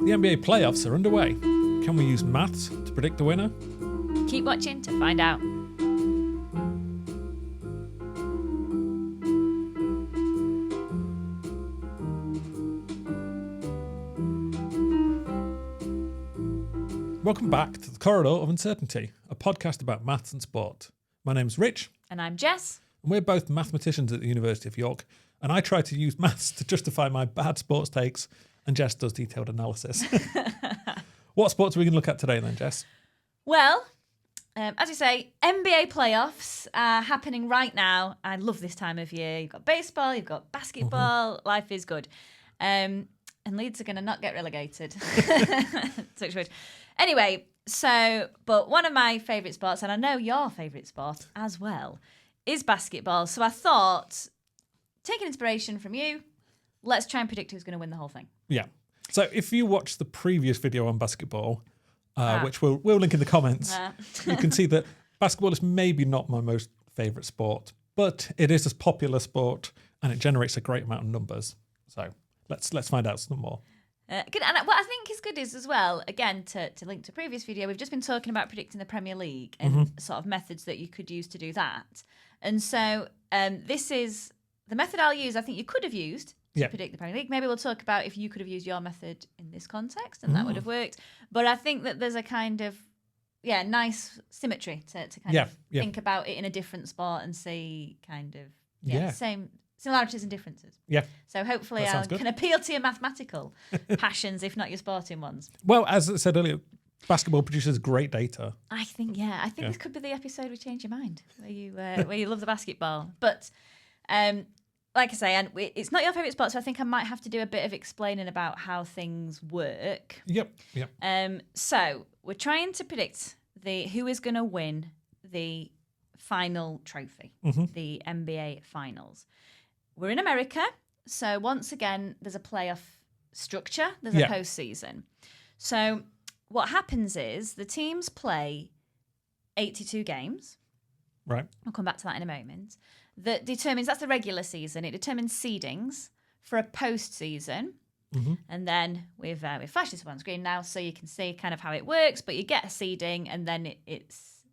The NBA playoffs are underway. Can we use maths to predict the winner? Keep watching to find out. Welcome back to the Corridor of Uncertainty, a podcast about maths and sport. My name's Rich. And I'm Jess. And we're both mathematicians at the University of York. And I try to use maths to justify my bad sports takes, and Jess does detailed analysis. What sports are we going to look at today then, Jess? Well, as you say, NBA playoffs are happening right now. I love this time of year. You've got baseball, you've got basketball. Life is good. And Leeds are going to not get relegated. Touch wood. Anyway, but one of my favourite sports, and I know your favourite sport as well, is basketball. So I thought, taking inspiration from you, let's try and predict who's going to win the whole thing. Yeah. So if you watch the previous video on basketball, which we'll link in the comments, you can see that basketball is maybe not my most favourite sport, but it is a popular sport and it generates a great amount of numbers. So let's find out some more. Good. And what I think is good is as well, again, to link to a previous video, we've just been talking about predicting the Premier League and sort of methods that you could use to do that. And so this is the method I'll use. I think you could have used to predict the Premier League. Maybe we'll talk about if you could have used your method in this context and that would have worked. But I think that there's a kind of, nice symmetry to kind of think about it in a different sport and see kind of, same similarities and differences. Yeah. So hopefully I can appeal to your mathematical passions, if not your sporting ones. Well, as I said earlier, basketball produces great data. I think this could be the episode we change your mind, where you love the basketball. But like I say, and it's not your favourite sport, so I think I might have to do a bit of explaining about how things work. Yep. So we're trying to predict who is going to win the final trophy, the NBA Finals. We're in America, so once again, there's a playoff structure. There's a postseason. So what happens is the teams play 82 games. Right. I'll come back to that in a moment. That's the regular season. It determines seedings for a postseason. And then we've flashed this up on screen now so you can see kind of how it works, but you get a seeding and then it's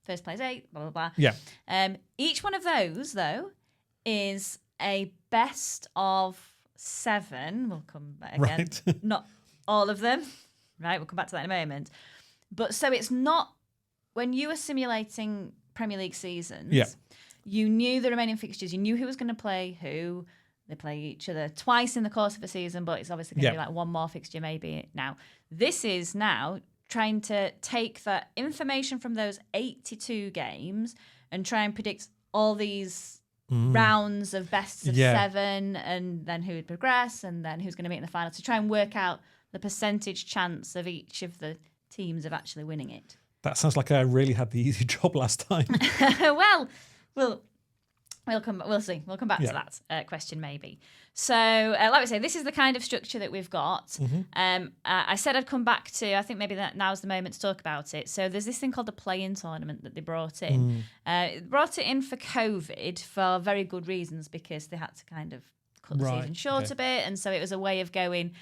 first place 8, blah, blah, blah. Yeah. Each one of those, though, is a best of 7. We'll come back again. Right. Not all of them. Right, we'll come back to that in a moment. But so it's not, when you were simulating Premier League seasons, you knew the remaining fixtures, you knew who was going to play who. They play each other twice in the course of a season, but it's obviously going to be like one more fixture maybe now. This is now trying to take that information from those 82 games and try and predict all these rounds of bests of 7 and then who would progress and then who's going to meet in the final to try and work out the percentage chance of each of the teams of actually winning it. That sounds like I really had the easy job last time. Well, we'll see. We'll come back to that question maybe. So, like we say, this is the kind of structure that we've got. I said I'd come back to, I think maybe now's the moment to talk about it. So there's this thing called the play-in tournament that they brought in. Brought it in for COVID for very good reasons because they had to kind of cut the season short a bit. And so it was a way of going,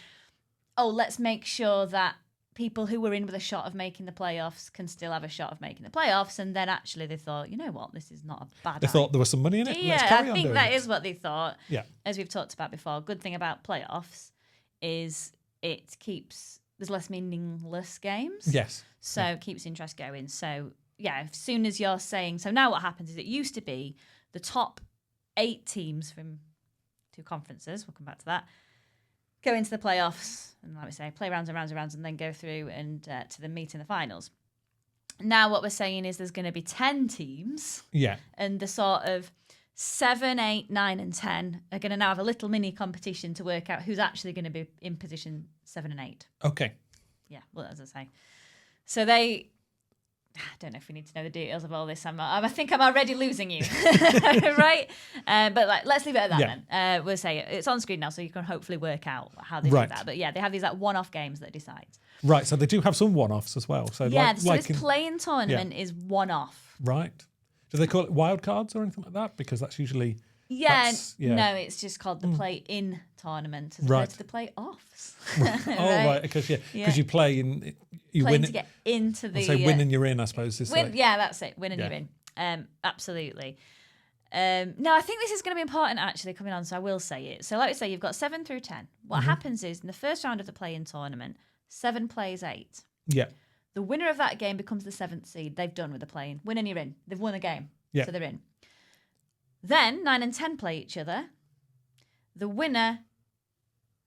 let's make sure that people who were in with a shot of making the playoffs can still have a shot of making the playoffs. And then actually they thought, you know what, this is not a bad idea. They thought there was some money in it? Yeah, I think that is what they thought. Yeah. As we've talked about before, good thing about playoffs is there's less meaningless games. Yes. So it keeps interest going. So, as soon as you're saying... So now what happens is it used to be the top 8 teams from 2 conferences, we'll come back to that, go into the playoffs and, like we say, play rounds and rounds and rounds and then go through and to the meet in the finals. Now what we're saying is there's going to be 10 teams. Yeah. And the sort of 7, 8, 9 and 10 are going to now have a little mini competition to work out who's actually going to be in position 7 and 8. Okay. Yeah, well, as I say. So I don't know if we need to know the details of all this. I think I'm already losing you, right? But let's leave it at that then. We'll say it's on screen now, so you can hopefully work out how they do that. But they have these one-off games that decide. Right, so they do have some one-offs as well. So this play-in tournament is one-off. Right. Do they call it wild cards or anything like that? Because that's usually... No, it's just called the play-in tournament as opposed to the playoffs. Right, because you play and you playing win to get into the. So win and you're in, I suppose. Yeah, that's it. Win and you're in. Absolutely. No, I think this is going to be important actually coming on, so I will say it. So like we say, you've got 7 through 10. What happens is in the first round of the play-in tournament, 7 plays 8. Yeah. The winner of that game becomes the 7th seed. They've done with the play-in. Win and you're in. They've won a game. Yeah. So they're in. Then 9 and 10 play each other. The winner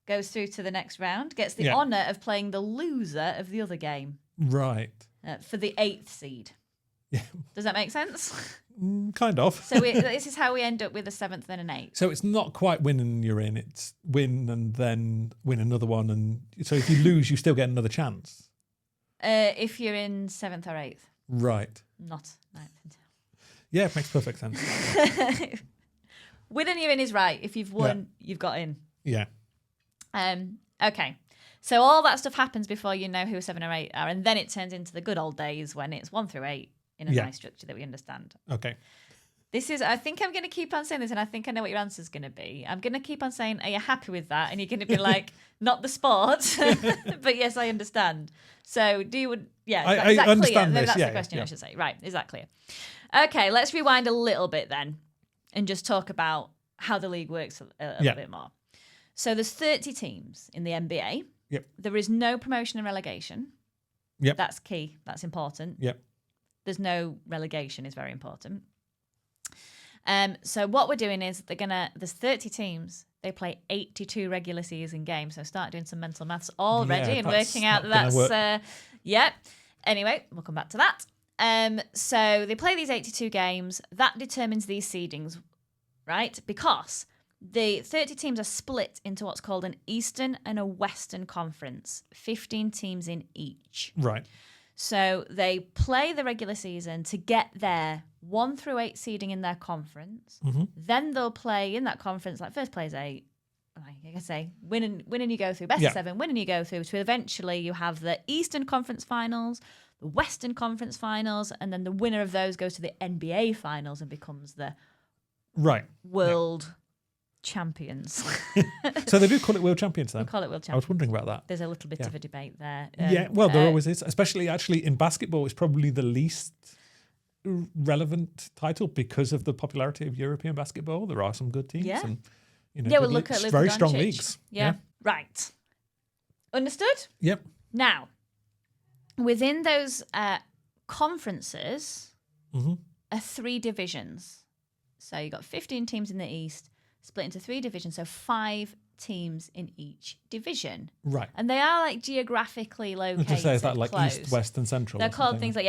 goes through to the next round, gets the honour of playing the loser of the other game. Right. For the 8th seed. Yeah. Does that make sense? Kind of. So this is how we end up with a 7th and an 8th. So it's not quite win and you're in. It's win and then win another one. And so if you lose, you still get another chance. If you're in 7th or 8th. Right. Not 9th and 10th. Yeah, it makes perfect sense. Win and you're in is right. If you've won, you've got in. Yeah. Okay. So all that stuff happens before you know who 7 or 8 are, and then it turns into the good old days when it's 1 through 8 in a nice structure that we understand. Okay. I think I'm going to keep on saying this, and I think I know what your answer's going to be. I'm going to keep on saying, are you happy with that? And you're going to be like, not the sport, but yes, I understand. So is that understand clear? this. That's the question I should say. Right, is that clear? Okay, let's rewind a little bit then and just talk about how the league works a little bit more. So there's 30 teams in the NBA. Yep. There is no promotion and relegation. Yep. That's key. That's important. Yep. There's no relegation is very important. So what we're doing is there's 30 teams. They play 82 regular season games. So start doing some mental maths already and working out that's Anyway, we'll come back to that. So they play these 82 games. That determines these seedings, right? Because the 30 teams are split into what's called an Eastern and a Western Conference, 15 teams in each. Right. So they play the regular season to get their 1 through 8 seeding in their conference. Mm-hmm. Then they'll play in that conference, like first plays 8, like I say, win and you go through, best of 7, win and you go through. So eventually you have the Eastern Conference Finals, the Western Conference Finals, and then the winner of those goes to the NBA Finals and becomes the world champions. So they do call it world champions then? We call it world champions. I was wondering about that. There's a little bit of a debate there. There always is. Especially actually in basketball, it's probably the least relevant title because of the popularity of European basketball. There are some good teams. Yeah. And, we'll look at very Luka strong Doncic. leagues. Yeah. Right. Understood? Yep. Now, within those conferences are 3 divisions. So you've got 15 teams in the East, split into 3 divisions, so 5 teams in each division. Right. And they are like geographically located. To say, is that like close. East, West, and Central? They're called things like,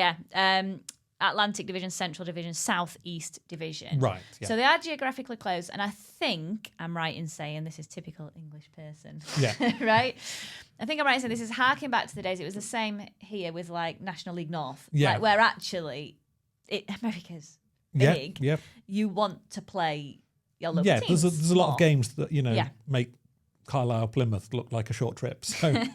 Atlantic Division, Central Division, Southeast Division. Right. Yeah. So they are geographically close. And I think I'm right in saying this is typical English person. Yeah. Right? I think I'm right in saying this is harking back to the days. It was the same here with like National League North. Yeah. Like, where actually America's big. Yeah. You want to play your local teams. There's a lot of games that, make Carlisle, Plymouth look like a short trip. So,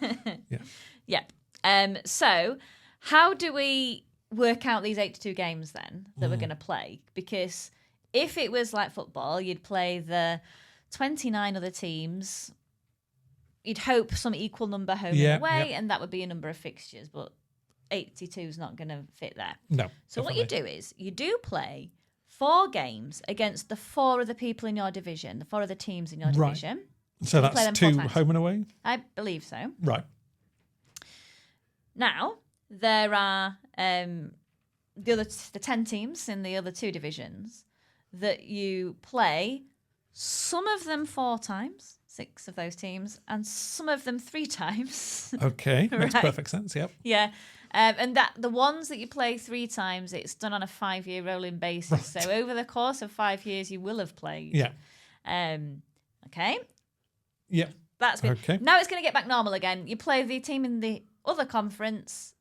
so how do we work out these 82 games then that we're going to play? Because if it was like football, you'd play the 29 other teams. You'd hope some equal number home and away, and that would be a number of fixtures. But 82 is not going to fit there. No. So what you do is you do play 4 games against the 4 other people in your division, the 4 other teams in your division. So that's 2 home and away? I believe so. Right. Now, there are the 10 teams in the other 2 divisions that you play, some of them 4 times, 6 of those teams, and some of them 3 times. Okay, makes perfect sense, yep. Yeah. And that the ones that you play 3 times, it's done on a 5-year rolling basis. Right. So over the course of 5 years, you will have played. Yeah. Okay. Yeah. That's been, okay. Now it's going to get back normal again. You play the team in the other conference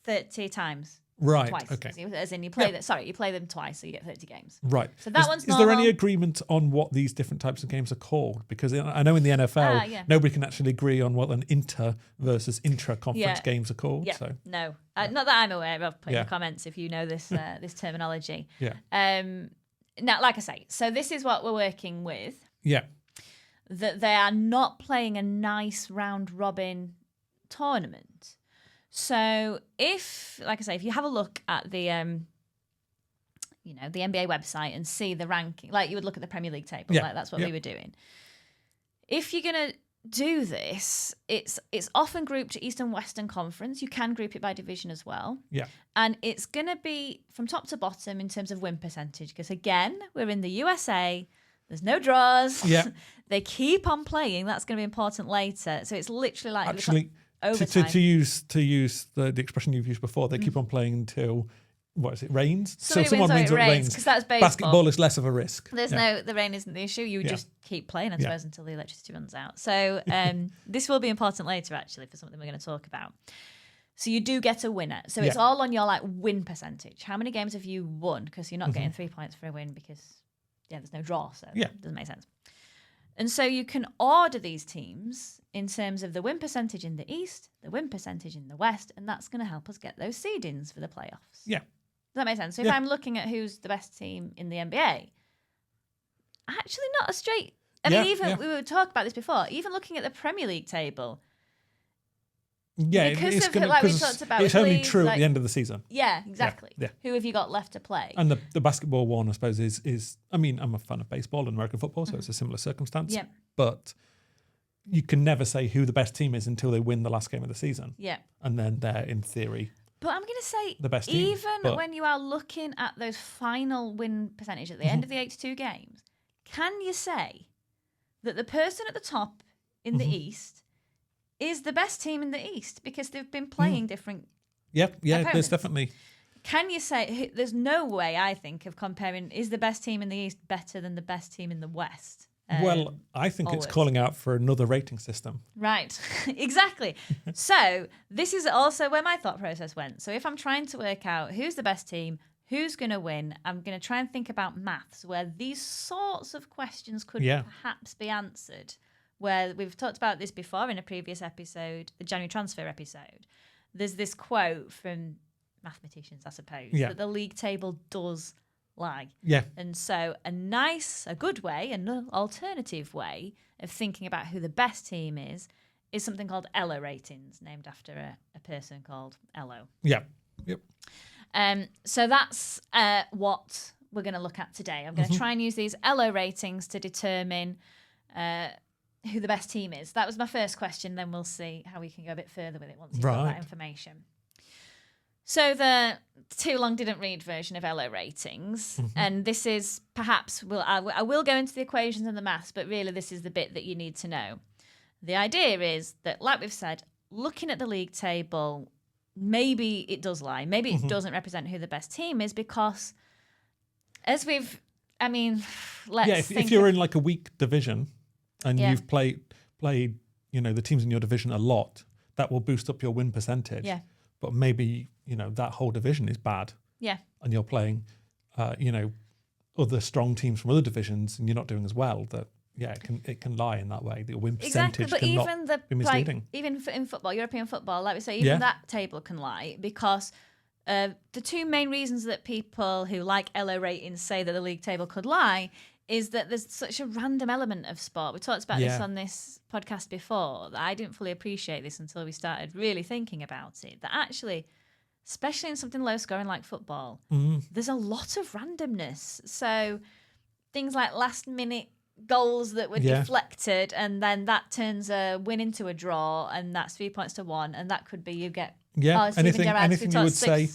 30 times. Right. Twice. Okay. As in you play you play them twice, so you get 30 games. Right. So that one's Is normal. there any agreement on what these different types of games are called? Because I know in the NFL, nobody can actually agree on what an inter versus intra-conference games are called. Yeah. So. No. Not that I'm aware of. Put in the comments if you know this this terminology. Yeah. Now, like I say, so this is what we're working with. Yeah. that they are not playing a nice round robin tournament. So if, like I say, if you have a look at the the NBA website and see the ranking, like you would look at the Premier League table, like that's what we were doing. If you're going to do this, it's often grouped to East and Western Conference. You can group it by division as well. Yeah. And it's going to be from top to bottom in terms of win percentage, because again, we're in the USA. There's no draws. Yeah. They keep on playing. That's going to be important later. So it's literally like actually to use the expression you've used before. They keep on playing until rains. Someone wins or it rains, because that's baseball. Basketball is less of a risk. The rain isn't the issue. You just keep playing, I suppose, until the electricity runs out. So this will be important later, actually, for something we're going to talk about. So you do get a winner. So it's all on your win percentage. How many games have you won? Because you're not getting 3 points for a win because there's no draw, so it doesn't make sense. And so you can order these teams in terms of the win percentage in the East, the win percentage in the West, and that's going to help us get those seedings for the playoffs. Yeah. Does that make sense? So if I'm looking at who's the best team in the NBA, actually not a straight... we were talking about this before, even looking at the Premier League table... Yeah, because of we talked about, it's only true at the end of the season. Yeah, exactly. Yeah. Who have you got left to play? And the basketball one, I suppose, is I'm a fan of baseball and American football, so it's a similar circumstance. Yeah. But you can never say who the best team is until they win the last game of the season. Yeah. And then they're, in theory, but I'm going to say, the best team. Even when you are looking at those final win percentage at the end of the 82 games, can you say that the person at the top in the East is the best team in the East because they've been playing different opponents? There's definitely... Can you say, there's no way, I think, of comparing, is the best team in the East better than the best team in the West? Well, I think it's calling out for another rating system. Right, exactly. So this is also where my thought process went. So if I'm trying to work out who's the best team, who's going to win, I'm going to try and think about maths where these sorts of questions could perhaps be answered. Where we've talked about this before in a previous episode, the January transfer episode. There's this quote from mathematicians, I suppose, that the league table does lie. Yeah. And so a good way, an alternative way of thinking about who the best team is something called Elo Ratings, named after a person called Elo. Yeah. Yep. So that's what we're going to look at today. I'm going to try and use these Elo Ratings to determine who the best team is. That was my first question. Then we'll see how we can go a bit further with it once you've got that information. So the too long didn't read version of Elo Ratings, and this is perhaps I will go into the equations and the maths, but really this is the bit that you need to know. The idea is that, like we've said, looking at the league table, maybe it does lie. Maybe it doesn't represent who the best team is because, if you're in like a weak division and you've played the teams in your division a lot, that will boost up your win percentage. Yeah. But maybe, that whole division is bad. Yeah. And you're playing, other strong teams from other divisions and you're not doing as well. That, it can lie in that way. The win percentage can be misleading. Even in football, European football, like we say, even that table can lie because the two main reasons that people who like Elo Ratings say that the league table could lie is that there's such a random element of sport. We talked about this on this podcast before, that I didn't fully appreciate this until we started really thinking about it, that actually, especially in something low scoring like football, there's a lot of randomness. So things like last minute goals that were deflected, and then that turns a win into a draw, and that's 3 points to 1, and that could be you get anything you would say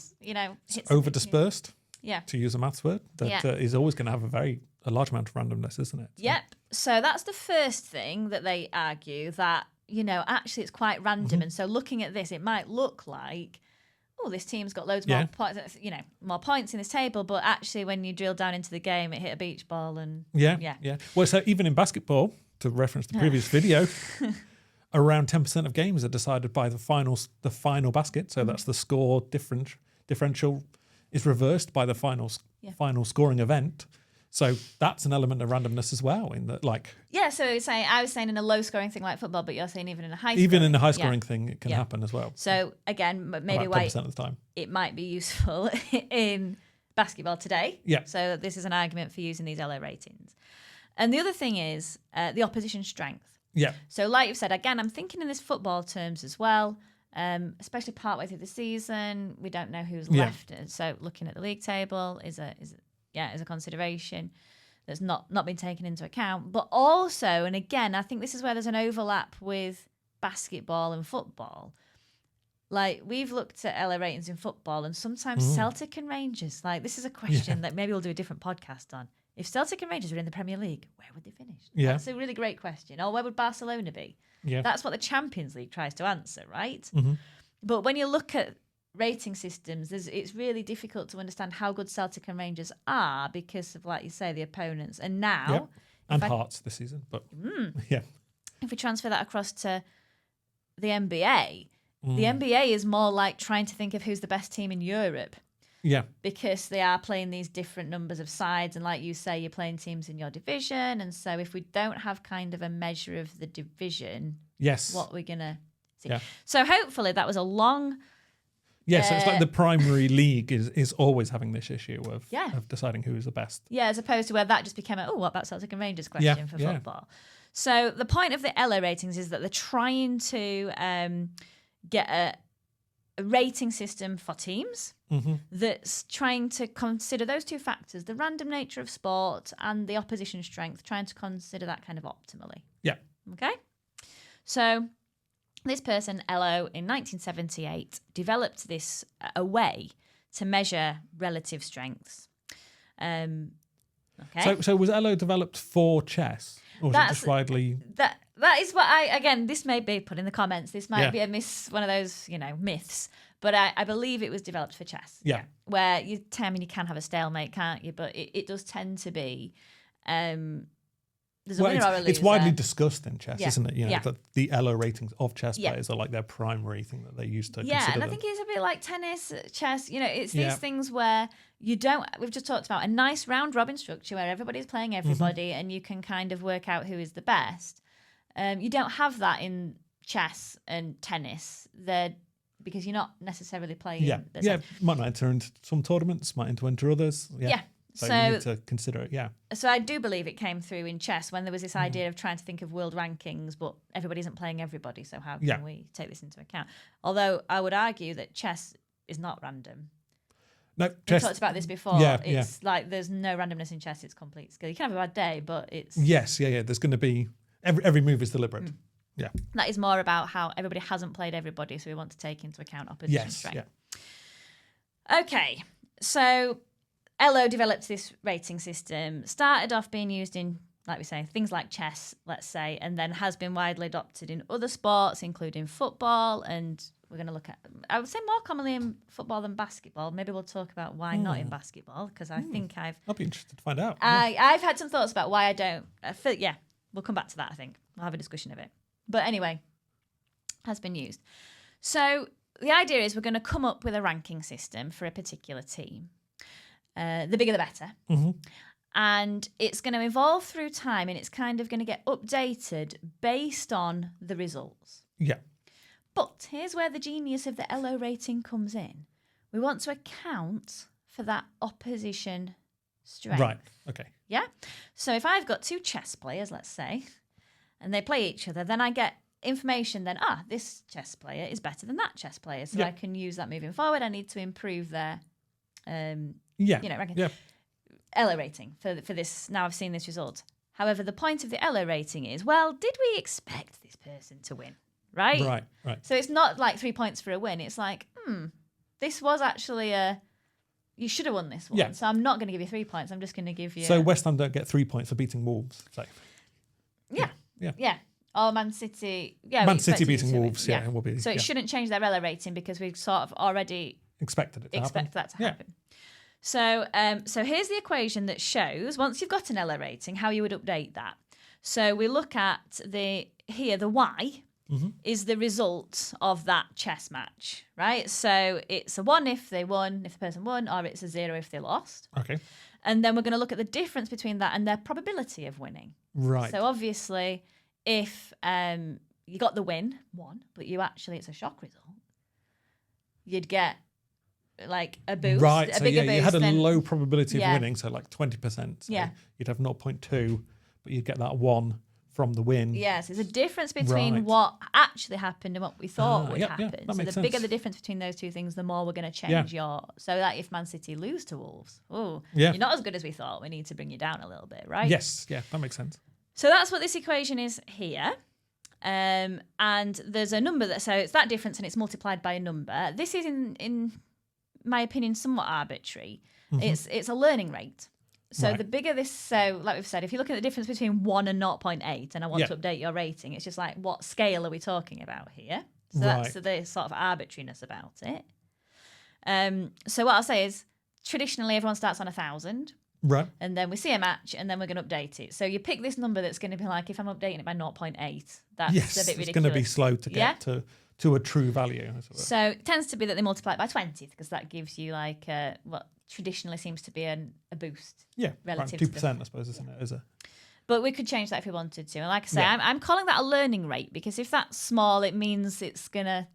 over dispersed. Yeah, to use a maths word, that is always going to have a large amount of randomness, isn't it? So. Yep. So that's the first thing that they argue, that, actually it's quite random. And so looking at this, it might look like, this team's got loads more points, more points in this table. But actually, when you drill down into the game, it hit a beach ball and yeah. Well, so even in basketball, to reference the previous video, around 10% of games are decided by the final basket. So that's the score differential is reversed by the final scoring event. So that's an element of randomness as well. In that, So I was saying in a low-scoring thing like football, but you're saying even in a high-scoring thing, it can happen as well. So again, maybe about 10% of the time, it might be useful in basketball today. Yeah. So this is an argument for using these Elo Ratings. And the other thing is the opposition strength. Yeah. So like you've said, again, I'm thinking in this football terms as well, especially partway through the season. We don't know who's left. So looking at the league table is a consideration that's not been taken into account. But also, and again, I think this is where there's an overlap with basketball and football. Like, we've looked at Elo ratings in football, and sometimes Celtic and Rangers, like, this is a question that maybe we'll do a different podcast on. If Celtic and Rangers were in the Premier League, where would they finish? Yeah. That's a really great question. Or where would Barcelona be? Yeah. That's what the Champions League tries to answer, right? Mm-hmm. But when you look at rating systems, it's really difficult to understand how good Celtic and Rangers are because of, like you say, the opponents. And now... And Hearts this season, but yeah. If we transfer that across to the NBA, the NBA is more like trying to think of who's the best team in Europe. Yeah. Because they are playing these different numbers of sides. And like you say, you're playing teams in your division. And so if we don't have kind of a measure of the division, what we're going to see. Yeah. So hopefully that was a long... Yes, so it's like the primary league is always having this issue of deciding who is the best. Yeah, as opposed to where that just became what about Celtic and Rangers question for football. So the point of the Elo ratings is that they're trying to get a rating system for teams that's trying to consider those two factors, the random nature of sport and the opposition strength, trying to consider that kind of optimally. Yeah. Okay? So... this person, Elo, in 1978, developed this a way to measure relative strengths. Okay. So was Elo developed for chess, or was it just widely? That is what this may be put in the comments. This might be one of those myths, but I believe it was developed for chess. Yeah. Where you can have a stalemate, can't you? But it does tend to be. There's a winner or a loser. It's widely discussed in chess, isn't it? That the Elo ratings of chess players are like their primary thing that they use to consider and I them. think it's a bit like tennis, chess. It's these things where you don't... We've just talked about a nice round-robin structure where everybody's playing everybody and you can kind of work out who is the best. You don't have that in chess and tennis. Because you're not necessarily playing... Might not enter into some tournaments, might enter others. So you need to consider it, So I do believe it came through in chess when there was this idea of trying to think of world rankings, but everybody isn't playing everybody, so how can we take this into account? Although I would argue that chess is not random. No, we talked about this before. It's like there's no randomness in chess, it's complete skill. You can have a bad day, but it's... Yes, there's going to be... Every move is deliberate. Yeah. That is more about how everybody hasn't played everybody, so we want to take into account opposition strength. Okay, so... Elo developed this rating system, started off being used in, like we say, things like chess, let's say, and then has been widely adopted in other sports, including football. And we're going to look at, I would say more commonly in football than basketball. Maybe we'll talk about why not in basketball, because I think I'll be interested to find out. I've had some thoughts about why I don't. We'll come back to that, I think. We'll have a discussion of it. But anyway, has been used. So the idea is we're going to come up with a ranking system for a particular team. The bigger the better. And it's going to evolve through time and it's kind of going to get updated based on the results. Yeah. But here's where the genius of the Elo rating comes in. We want to account for that opposition strength. Right, okay. Yeah? So if I've got two chess players, let's say, and they play each other, then I get information then, this chess player is better than that chess player. So I can use that moving forward. I need to improve their... Elo rating for this. Now I've seen this result. However, the point of the Elo rating is, did we expect this person to win? Right. So it's not like 3 points for a win. It's like, this was actually you should have won this one. Yeah. So I'm not going to give you 3 points. I'm just going to give you. So West Ham don't get 3 points for beating Wolves. So. Yeah. Or Man City. Yeah. Man City beating Wolves. Yeah. Will be. So it shouldn't change their Elo rating because we've sort of already. Expected that to happen. So here's the equation that shows, once you've got an Elo rating, how you would update that. So we look at the Y is the result of that chess match, right? So it's a 1 if they won, if the person won, or it's a 0 if they lost. Okay. And then we're going to look at the difference between that and their probability of winning. Right. So obviously, if you got the win, 1, but it's a shock result, you'd get like a boost, a bigger boost. You had a low probability of winning, so like 20%. So you'd have 0.2, but you'd get that 1 from the win. Yes, it's a difference between what actually happened and what we thought would happen. That makes the sense. bigger the difference between those two things, the more we're going to change your... So that if Man City lose to Wolves, you're not as good as we thought. We need to bring you down a little bit, right? Yes, that makes sense. So that's what this equation is here. And there's a number so it's that difference and it's multiplied by a number. This is, in my opinion, somewhat arbitrary. Mm-hmm. It's a learning rate. So the bigger this, so like we've said, if you look at the difference between 1 and 0.8, and I want to update your rating, it's just like, what scale are we talking about here? So that's the sort of arbitrariness about it. So what I'll say is, traditionally everyone starts on 1,000. Right. And then we see a match, and then we're going to update it. So you pick this number that's going to be like, if I'm updating it by 0.8, that's a bit ridiculous. It's going to be slow to get to a true value. So it tends to be that they multiply it by 20, because that gives you like what traditionally seems to be a boost. Yeah, relative 2%, I suppose, isn't it? But we could change that if we wanted to. And like I say, I'm calling that a learning rate, because if that's small, it means it's going to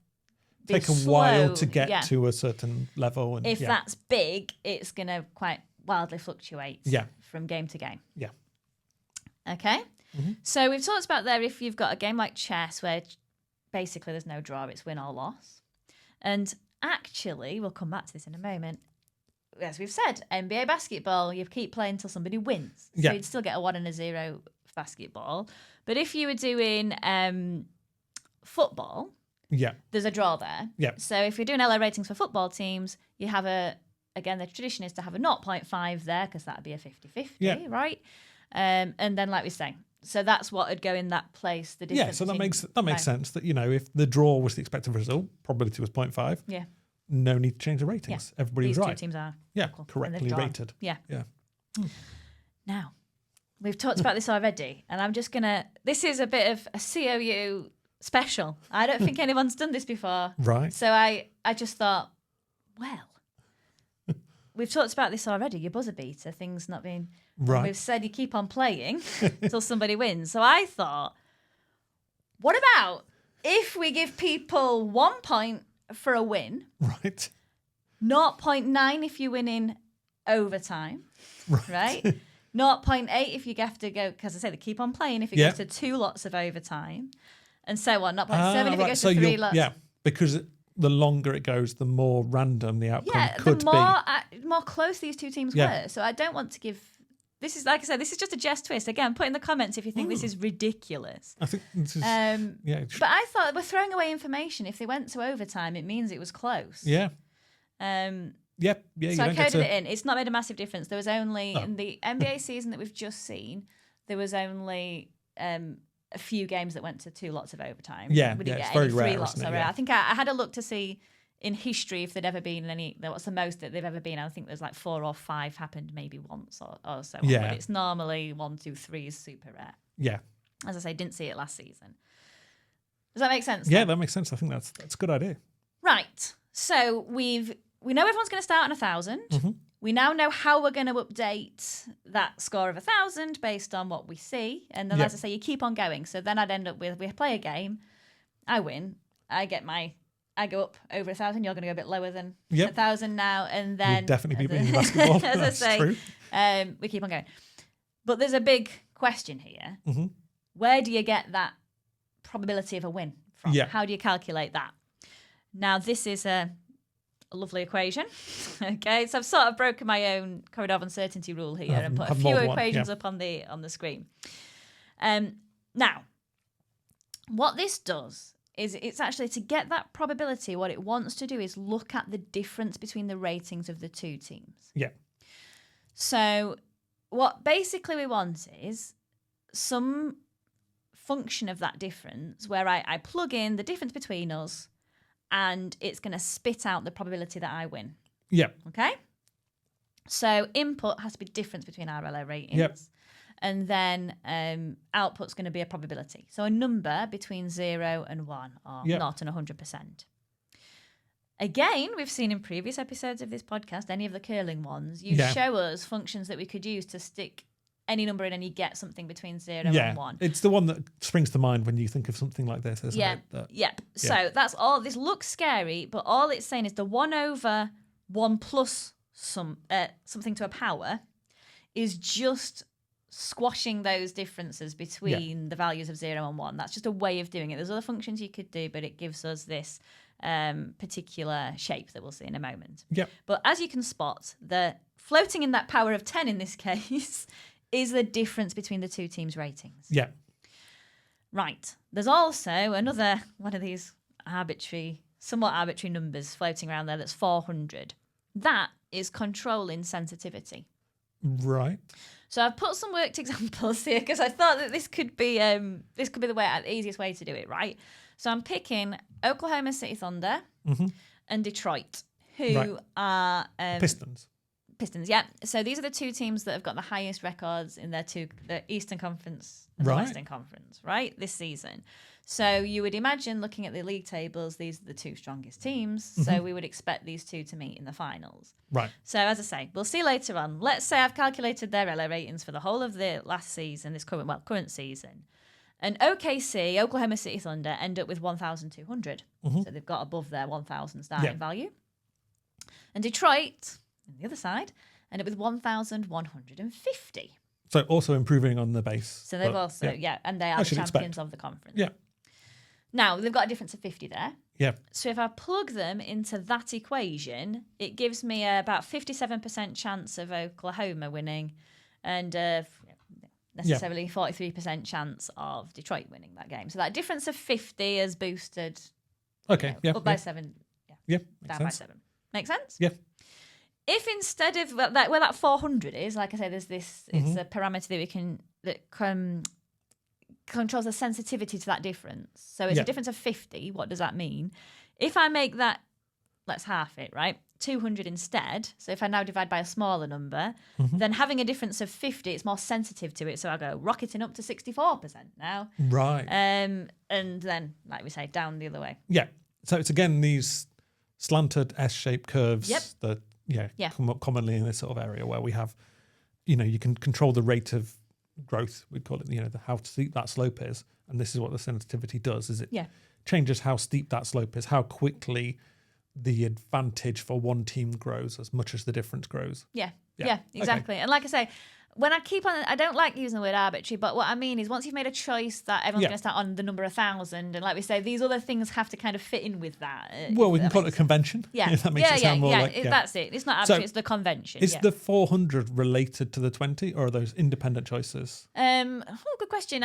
take a while to get to a certain level. And if that's big, it's going to quite wildly fluctuate from game to game. Yeah. Okay. Mm-hmm. So we've talked about there, if you've got a game like chess where basically there's no draw, it's win or loss. And actually, we'll come back to this in a moment. As we've said, NBA basketball, you keep playing until somebody wins. So you'd still get a 1 and a 0 basketball. But if you were doing football, there's a draw there. Yeah. So if you're doing Elo ratings for football teams, you have again, the tradition is to have a 0.5 there, because that would be a 50-50, right? And then, like we say, so that's what would go in that place. The difference. So that makes sense. That if the draw was the expected result, probability was 0.5. Yeah. No need to change the ratings. Everybody was right. These two teams are correctly rated. Yeah. Now, we've talked about this already, and I'm just gonna. This is a bit of a COU special. I don't think anyone's done this before. Right. So I just thought, well, we've talked about this already. Your buzzer beater, things not being right. We've said you keep on playing until somebody wins. So I thought, what about if we give people 1 point for a win? Right. 0.9 if you win in overtime. Right? 0.8 if you have to go, because I say they keep on playing if it goes to 2 lots of overtime, and so on. 0.7 if it goes to 3 lots. Yeah, because the longer it goes, the more random the outcome could be. More close these two teams were. So I don't want to give. This is, like I said, this is just a Jess twist. Again, put in the comments if you think this is ridiculous. I think this is. But I thought we're throwing away information. If they went to overtime, it means it was close. Yeah. So I coded it in. It's not made a massive difference. There was only in the NBA season that we've just seen, there was only a few games that went to 2 lots of overtime. Yeah, we didn't it's get very any 3 rare, lots. isn't it? I think I had a look to see in history if there'd ever been any. What's the most that they've ever been? I think there's like 4 or 5 happened maybe once or so. Yeah. But it's normally 1, 2, 3 is super rare. Yeah. As I say, didn't see it last season. Does that make sense? Yeah, that makes sense. I think that's a good idea. Right. So we know everyone's going to start on 1,000. Mm-hmm. We now know how we're going to update that score of 1,000 based on what we see. And then, as I say, you keep on going. So then I'd end up with, we play a game, I win, I go up over 1,000. You're going to go a bit lower than 1,000 now. And then... You'd definitely be beating basketball. As That's I say, true. We keep on going. But there's a big question here. Mm-hmm. Where do you get that probability of a win from? Yeah. How do you calculate that? Now, this is a lovely equation. Okay, so I've sort of broken my own corridor of uncertainty rule here and put a few equations up on the screen. Now, what this does is it's actually to get that probability, what it wants to do is look at the difference between the ratings of the two teams. Yeah. So what basically we want is some function of that difference where I plug in the difference between us and it's going to spit out the probability that I win. Yeah. Okay? So input has to be difference between our Elo ratings. Yep. And then output's going to be a probability. So a number between 0 and 1 or not and 100%. Again, we've seen in previous episodes of this podcast, any of the curling ones, you show us functions that we could use to stick any number in and you get something between 0 and 1. It's the one that springs to mind when you think of something like this, isn't it? So that's all. This looks scary, but all it's saying is the 1 over 1 plus something to a power is just squashing those differences between the values of 0 and 1. That's just a way of doing it. There's other functions you could do, but it gives us this particular shape that we'll see in a moment. Yep. But as you can spot, the floating in that power of 10 in this case is the difference between the two teams' ratings. Yeah. Right. There's also another one of these somewhat arbitrary numbers floating around there that's 400. That is controlling sensitivity. Right. So I've put some worked examples here because I thought that this could be the easiest way to do it, right? So I'm picking Oklahoma City Thunder and Detroit, who are Pistons. Pistons, yeah. So these are the two teams that have got the highest records in the Eastern Conference and the Western Conference, right, this season. So you would imagine, looking at the league tables, these are the two strongest teams. So we would expect these two to meet in the finals. Right. So as I say, we'll see later on. Let's say I've calculated their Elo ratings for the whole of the last season, this current season. And OKC, Oklahoma City Thunder, end up with 1,200. So they've got above their 1,000 starting value. And Detroit, on the other side, end up with 1,150. So also improving on the base. So they've and they are the champions of the conference. Yeah. Now, they've got a difference of 50 there. Yeah. So if I plug them into that equation, it gives me about 57% chance of Oklahoma winning and necessarily 43% chance of Detroit winning that game. So that difference of 50 has boosted up by 7. Yeah. Down by 7. Make sense? Yeah. If instead of where that 400 is, like I say, there's this, it's a parameter that controls the sensitivity to that difference. So it's a difference of 50. What does that mean? If I make that, let's half it, right? 200 instead. So if I now divide by a smaller number, then having a difference of 50, it's more sensitive to it. So I go rocketing up to 64% now. Right. And then, like we say, down the other way. Yeah. So it's again these slanted S-shaped curves that come up commonly in this sort of area where we have, you can control the rate of growth, we'd call it, how steep that slope is. And this is what the sensitivity does, is it changes how steep that slope is, how quickly the advantage for one team grows as much as the difference grows. Yeah, exactly. Okay. And like I say, when I don't like using the word arbitrary, but what I mean is once you've made a choice that everyone's going to start on the number 1,000, and like we say, these other things have to kind of fit in with that. Well, we can call it a convention. Yeah, if that makes it sound more like... That's it. It's not arbitrary, it's the convention. Is the 400 related to the 20, or are those independent choices? Good question.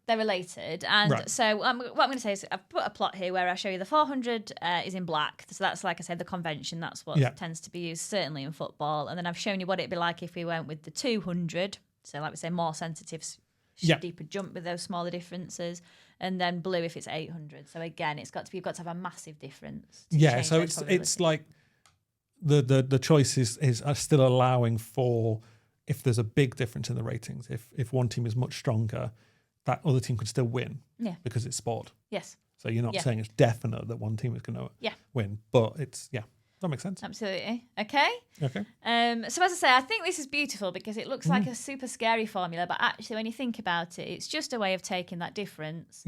They're related. And so what I'm going to say is I've put a plot here where I show you the 400 is in black. So that's, like I said, the convention. That's what tends to be used, certainly in football. And then I've shown you what it'd be like if we went with the 200. So like we say, more sensitive, deeper jump with those smaller differences. And then blue if it's 800. So again, you've got to have a massive difference. So it's like the choices are still allowing for, if there's a big difference in the ratings, if one team is much stronger, that other team could still win because it's sport. Yes. So you're not saying it's definite that one team is going to win, but it's, that makes sense. Absolutely. Okay. So as I say, I think this is beautiful because it looks like a super scary formula, but actually when you think about it, it's just a way of taking that difference,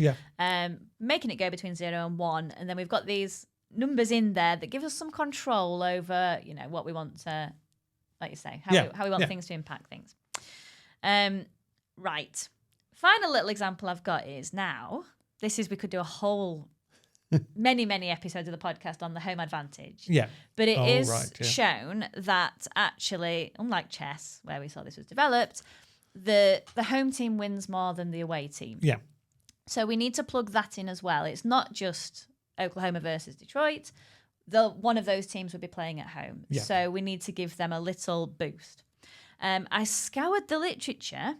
making it go between 0 and 1, and then we've got these numbers in there that give us some control over, what we want to, like you say, how we want things to impact things. Right. Final little example I've got is we could do a whole many episodes of the podcast on the home advantage. Yeah. But it is shown that actually, unlike chess, where we saw this was developed, the home team wins more than the away team. Yeah. So we need to plug that in as well. It's not just Oklahoma versus Detroit. One of those teams would be playing at home. Yeah. So we need to give them a little boost. I scoured the literature.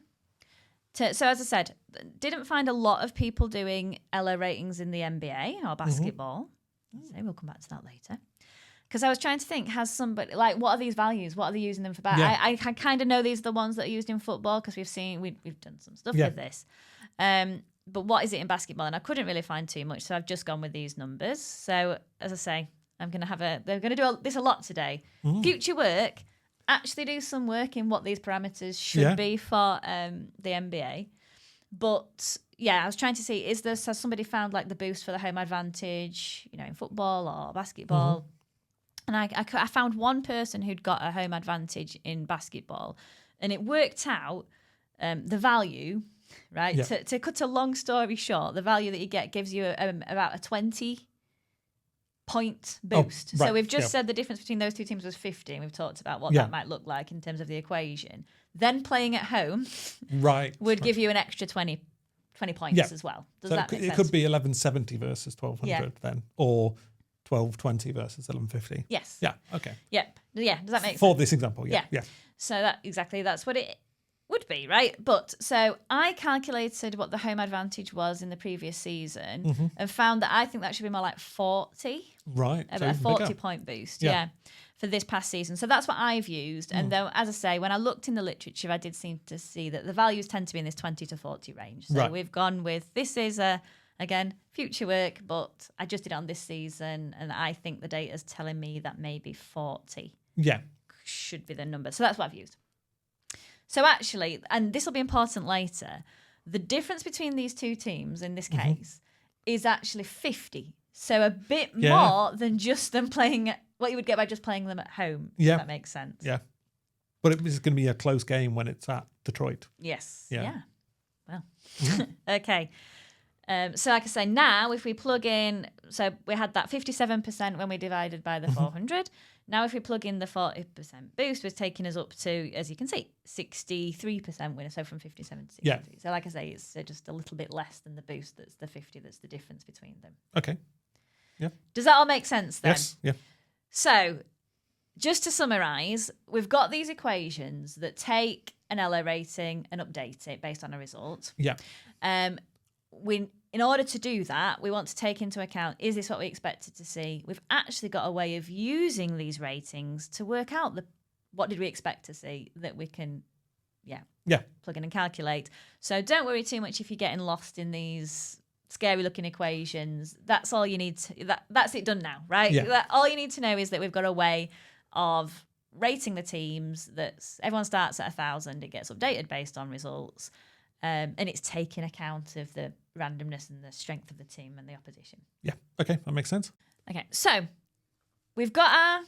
So as I said, didn't find a lot of people doing Elo ratings in the NBA or basketball. So we'll come back to that later. Because I was trying to think, has somebody, what are these values? What are they using them for? I kind of know these are the ones that are used in football because we've done some stuff with this. But what is it in basketball? And I couldn't really find too much, so I've just gone with these numbers. So as I say, they're going to do this a lot today. Future work. Actually do some work in what these parameters should be for the NBA. But I was trying to see, has somebody found the boost for the home advantage, in football or basketball? And I found one person who'd got a home advantage in basketball, and it worked out the value, right? Yeah. To cut a long story short, the value that you get gives you about a 20-point boost. Right. So we've just said the difference between those two teams was 50, and we've talked about what that might look like in terms of the equation. Then playing at home would give you an extra 20 points as well. Does that make sense? It could be 1170 versus 1200 then, or 1220 versus 1150. Yes. Yeah. Okay. Yep. Yeah. Does that make sense? For this example, yeah. So that's what it would be, right? But so I calculated what the home advantage was in the previous season and found that I think that should be more like 40. Right. About a 40-point boost, for this past season. So that's what I've used. And though, as I say, when I looked in the literature, I did seem to see that the values tend to be in this 20 to 40 range. So we've gone with, this is, again, future work, but I just did it on this season, and I think the data's telling me that maybe 40 should be the number. So that's what I've used. So actually, and this will be important later, the difference between these two teams in this case is actually 50. So a bit more than just them playing what you would get by just playing them at home. If that makes sense. Yeah. But it was going to be a close game when it's at Detroit. Yes. Well. Okay. So like I say, now if we plug in, so we had that 57% when we divided by the 400. Now if we plug in the 40% boost, was taking us up to, as you can see, 63% winner. So from 57 to 63. Yeah. So like I say, it's just a little bit less than the boost. That's the 50. That's the difference between them. Okay. Yeah. Does that all make sense then? Yes. Yeah. So just to summarise, we've got these equations that take an Elo rating and update it based on a result. Yeah. In order to do that, we want to take into account, is this what we expected to see? We've actually got a way of using these ratings to work out what did we expect to see that we can, plug in and calculate. So don't worry too much if you're getting lost in these scary looking equations. That's all you need that's it done now, right? Yeah. All you need to know is that we've got a way of rating the teams. Everyone starts at 1,000. It gets updated based on results. And it's taking account of the randomness and the strength of the team and the opposition. Yeah. Okay. That makes sense. Okay. So we've got our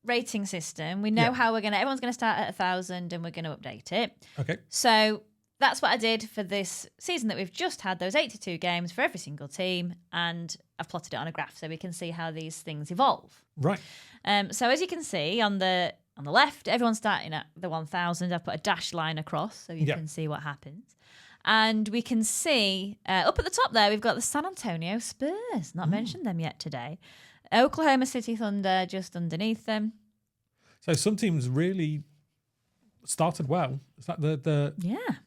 rating system. We know how everyone's going to start at 1,000 and we're going to update it. Okay. So that's what I did for this season that we've just had, those 82 games for every single team. And I've plotted it on a graph so we can see how these things evolve. Right. So as you can see on the left, everyone's starting at the 1,000. I've put a dashed line across so you can see what happens. And we can see up at the top there, we've got the San Antonio Spurs. Not mentioned them yet today. Oklahoma City Thunder just underneath them. So some teams really started well. Is that the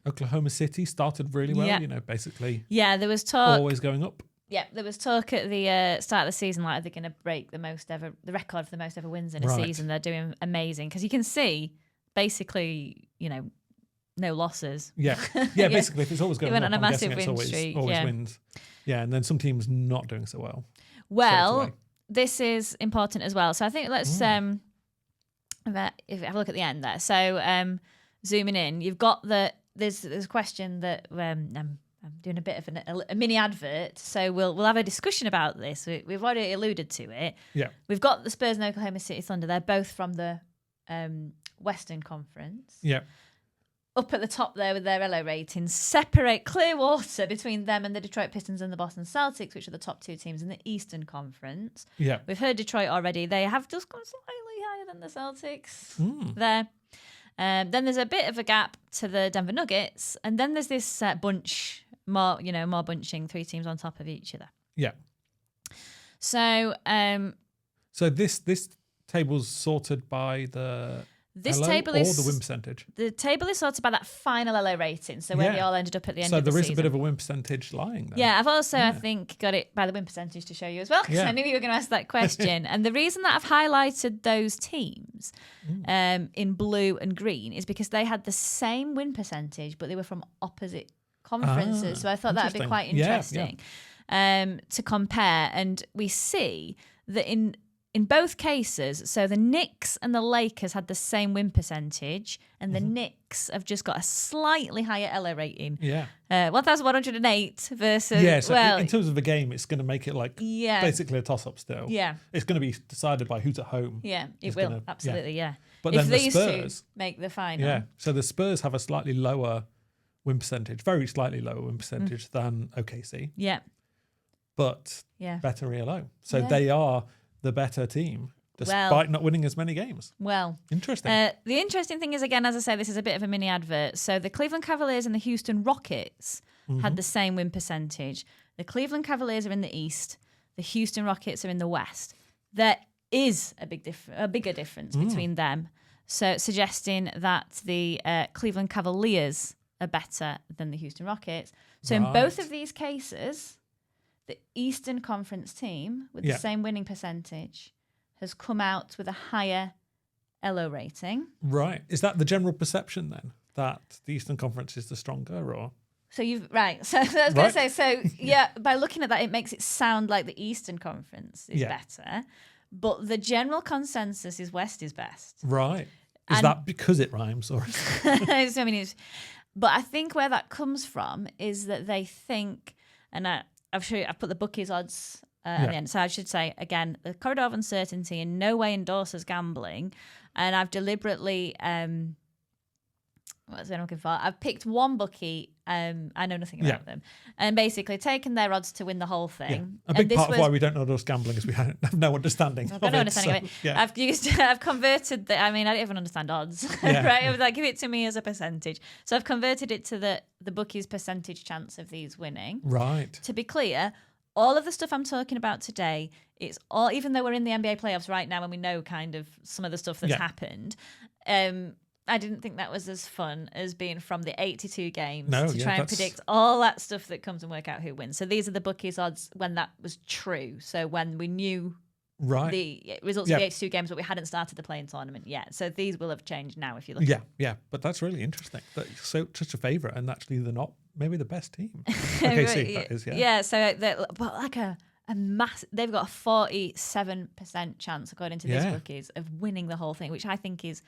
Oklahoma City started really well? Basically. Yeah, there was talk. Always going up. Yeah, there was talk at the start of the season, like they're going to break the record for the most ever wins in a season. They're doing amazing because you can see basically, no losses. Yeah. Basically, if it's always going went up, on a I'm massive guessing win it's streak. Always wins. Yeah, and then some teams not doing so well. Well, this is important as well. So I think let's if have a look at the end there. So zooming in, you've got there's a question that I'm doing a bit of a mini advert. So we'll have a discussion about this. We've already alluded to it. Yeah. We've got the Spurs and Oklahoma City Thunder. They're both from the Western Conference. Yeah. Up at the top there with their Elo ratings, separate clear water between them and the Detroit Pistons and the Boston Celtics, which are the top two teams in the Eastern Conference. Yeah. We've heard Detroit already. They have just gone slightly higher than the Celtics there. Then there's a bit of a gap to the Denver Nuggets. And then there's this bunch, more bunching, three teams on top of each other. Yeah. So this table's sorted by the... This Elo table or is the win percentage. The table is sorted by that final Elo rating, so where they all ended up at the end of the season. So there is a bit of a win percentage lying there. Yeah, I've also I think got it by the win percentage to show you as well, because I knew you were going to ask that question. And the reason that I've highlighted those teams in blue and green is because they had the same win percentage, but they were from opposite conferences. So I thought that would be quite interesting to compare. And we see that in both cases, so the Knicks and the Lakers had the same win percentage, and the Knicks have just got a slightly higher Elo rating. Yeah. 1,108 versus... Yeah, so in terms of the game, it's going to make it basically a toss-up still. Yeah. It's going to be decided by who's at home. Yeah, it will. Absolutely, yeah. But if then these the Spurs... two make the final. Yeah, so the Spurs have a slightly lower win percentage, very slightly lower win percentage than OKC. Yeah. But better ELO. So they are the better team, despite not winning as many games. Well. Interesting. The interesting thing is, again, as I say, this is a bit of a mini advert. So the Cleveland Cavaliers and the Houston Rockets had the same win percentage. The Cleveland Cavaliers are in the East. The Houston Rockets are in the West. There is a bigger difference between them. So suggesting that the Cleveland Cavaliers are better than the Houston Rockets. So in both of these cases, the Eastern Conference team with the same winning percentage has come out with a higher Elo rating. Right. Is that the general perception then, that the Eastern Conference is the stronger, or? So right. So I was going to say, by looking at that, it makes it sound like the Eastern Conference is better. But the general consensus is West is best. Right. Is that because it rhymes? Or? But I think where that comes from is that they think, and I've put the bookies odds at the end. So I should say, again, the corridor of uncertainty in no way endorses gambling. And I've deliberately... what was I looking for? I've picked one bookie. I know nothing about them, and basically taken their odds to win the whole thing. A big part of why we don't endorse gambling is we have no understanding. I've got no understanding of it. I've converted the. I mean, I don't even understand odds, right? I was like, give it to me as a percentage. So I've converted it to the bookie's percentage chance of these winning. Right. To be clear, all of the stuff I'm talking about today, it's all. Even though we're in the NBA playoffs right now, and we know kind of some of the stuff that's happened. I didn't think that was as fun as being from the 82 games to try and predict all that stuff that comes and work out who wins. So these are the bookies' odds when that was true. So when we knew the results of the 82 games, but we hadn't started the play-in tournament yet. So these will have changed now if you look. Yeah. But that's really interesting. That's such a favourite, and actually they're not maybe the best team. OKC, that is, Yeah, so but like a mass. They've got a 47% chance, according to these bookies, of winning the whole thing, which I think is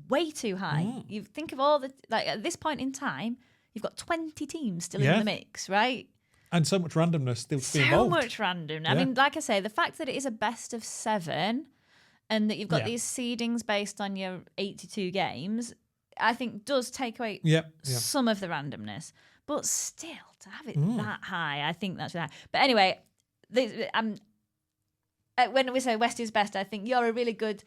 way too high. You think of all at this point in time, you've got 20 teams still in the mix, right? And so much randomness still to be involved. So much random. I mean, like I say, the fact that it is a best of 7 and that you've got these seedings based on your 82 games, I think does take away some of the randomness. But still, to have it that high, I think that's really high. But anyway, when we say West is best, I think you're a really good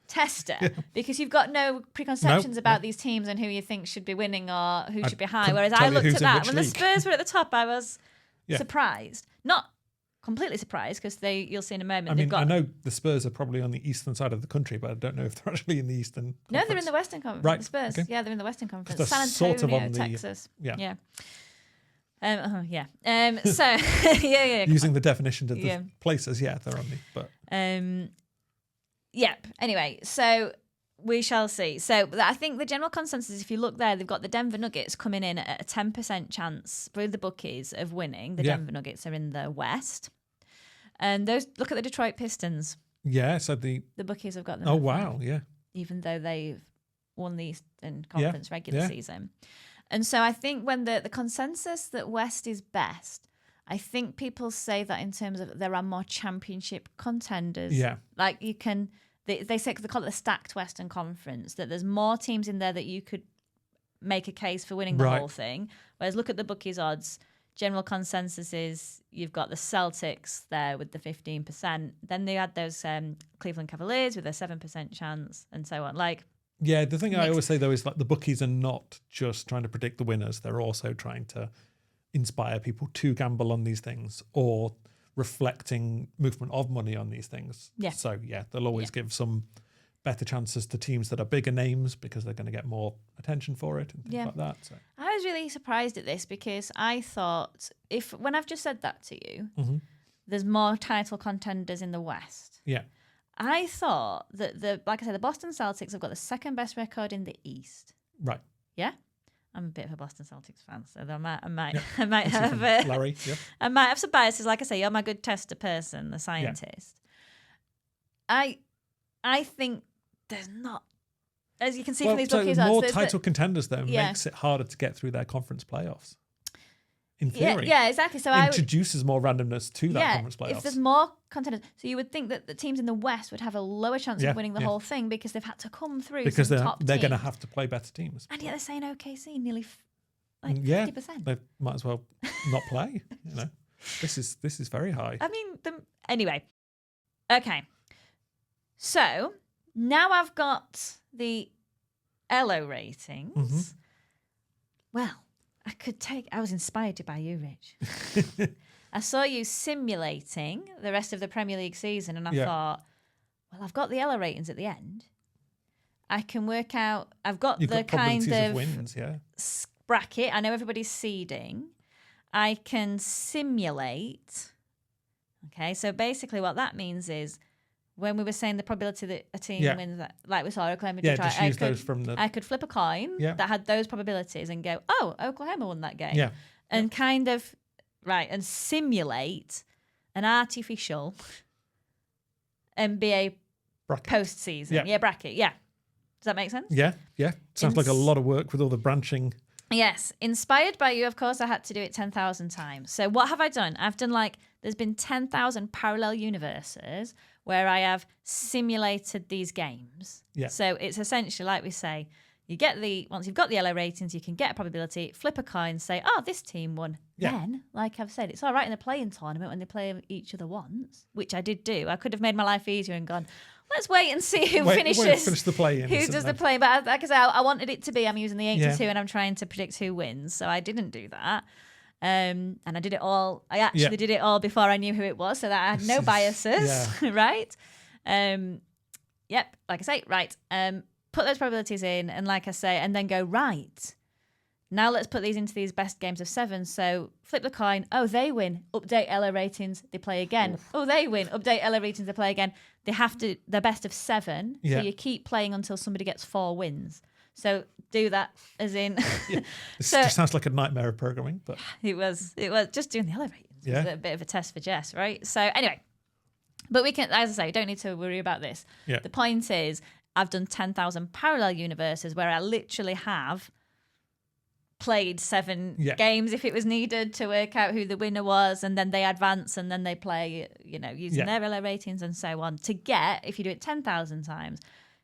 tester because you've got no preconceptions about these teams and who you think should be winning or who should be high. Whereas I looked at that when the Spurs were at the top, I was surprised. Not completely surprised because you'll see in a moment. I mean, I know the Spurs are probably on the eastern side of the country, but I don't know if they're actually in the Eastern Conference. No, they're in the Western Conference. Right. The Spurs. Okay. Yeah, they're in the Western Conference. They're San Antonio, Texas. So using the definition of the places, they're on the but anyway, so we shall see. So I think the general consensus, if you look there, they've got the Denver Nuggets coming in at a 10% chance for the bookies of winning. The Denver Nuggets are in the West. And look at the Detroit Pistons. Yeah, so the bookies have got them. Oh, wow, yeah. Even though they've won the Eastern Conference regular season. And so I think when the consensus that West is best, I think people say that in terms of there are more championship contenders. Yeah. Like you can, they call it the stacked Western Conference, that there's more teams in there that you could make a case for winning the whole thing. Whereas look at the bookies' odds. General consensus is you've got the Celtics there with the 15%. Then they had those Cleveland Cavaliers with a 7% chance and so on. The thing I always say, though, is the bookies are not just trying to predict the winners. They're also trying to inspire people to gamble on these things or reflecting movement of money on these things. Yeah. So, they'll always give some better chances to teams that are bigger names because they're going to get more attention for it and things like that. So. I was really surprised at this because I thought when I've just said that to you, there's more title contenders in the West. Yeah. I thought that like I said, the Boston Celtics have got the second best record in the East. Right. Yeah. I'm a bit of a Boston Celtics fan, so I might have Larry. Yeah. I might have some biases. Like I say, you're my good tester person, the scientist. Yeah. I think there's not, as you can see from these bookies, more title contenders though makes it harder to get through their conference playoffs. In theory, exactly. So introduces more randomness to that conference playoffs. If there's more contenders, so you would think that the teams in the West would have a lower chance of winning the whole thing because they've had to come through. Because they're top going to have to play better teams. And yet they're saying OKC nearly like 50%. They might as well not play. This is very high. I mean, anyway. Okay. So now I've got the Elo ratings. Mm-hmm. Well, I was inspired by you, Rich. I saw you simulating the rest of the Premier League season, and I thought, well, I've got the Elo ratings at the end. I can work out. I've got the kind of wins, bracket. I know everybody's seeding. I can simulate. Okay, so basically, what that means is when we were saying the probability that a team wins, like we saw Oklahoma, Detroit, just use those from the. I could flip a coin that had those probabilities and go, oh, Oklahoma won that game, and kind of and simulate an artificial NBA postseason, bracket, Does that make sense? Yeah. Sounds like a lot of work with all the branching. Yes. Inspired by you, of course, I had to do it 10,000 times. So what have I done? I've done there's been 10,000 parallel universes where I have simulated these games. Yeah. So it's essentially, like we say, once you've got the Elo ratings, you can get a probability, flip a coin, say, oh, this team won. Yeah. Then, like I've said, it's all right in the play-in tournament when they play each other once, which I did do. I could have made my life easier and gone, let's wait and see who finishes. Finish the play-in. Who does the play? But like I say, I wanted it to be, I'm using the 82 and I'm trying to predict who wins. So I didn't do that. And I did it all. I actually did it all before I knew who it was, so that I had no biases, right? Yep, like I say, right. Put those probabilities in, and like I say, and then go, right, now let's put these into these best games of 7. So flip the coin. Oh, they win. Update Elo ratings. They play again. Oof. Oh, they win. Update Elo ratings. They play again. They have to, they're best of 7. So you keep playing until somebody gets 4 wins. So do that as in. This just sounds like a nightmare of programming, but it was just doing the Elo ratings. It was a bit of a test for Jess, right? So anyway, but we can, as I say, you don't need to worry about this. Yeah. The point is, I've done 10,000 parallel universes where I literally have played 7 games if it was needed to work out who the winner was, and then they advance and then they play, using their Elo ratings and so on to get, if you do it 10,000 times,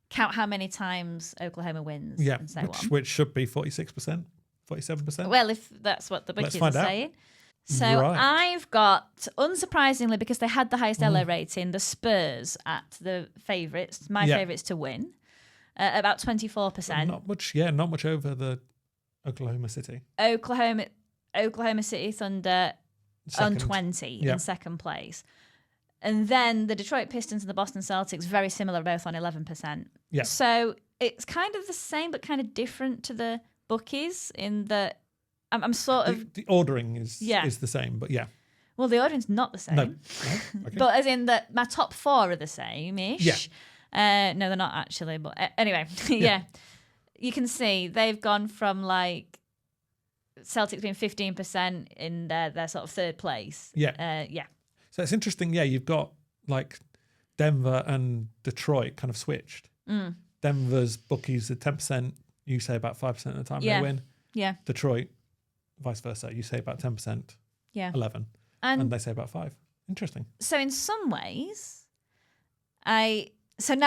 count how many times Oklahoma wins and so on. Which should be 46%, 47%. Well, if that's what the bookies are saying. So I've got, unsurprisingly, because they had the highest Elo rating, the Spurs at the favourites, my favourites to win, about 24%. Not much over the Oklahoma City. Oklahoma City Thunder on 20 in second place. And then the Detroit Pistons and the Boston Celtics, very similar, both on 11%. Yeah. So it's kind of the same, but kind of different to the bookies in that I'm sort of... The ordering is the same, but yeah. Well, the ordering's not the same. No. Okay. But as in that my top 4 are the same-ish. Yeah. No, they're not actually. But anyway, yeah. You can see they've gone from Celtics being 15% in their sort of third place. Yeah. So it's interesting. Yeah, you've got Denver and Detroit kind of switched. Mm. Denver's bookies are 10%. You say about 5% of the time they win. Yeah. Detroit, vice versa. You say about 10%. Yeah. 11. And they say about 5. Interesting. So in some ways, now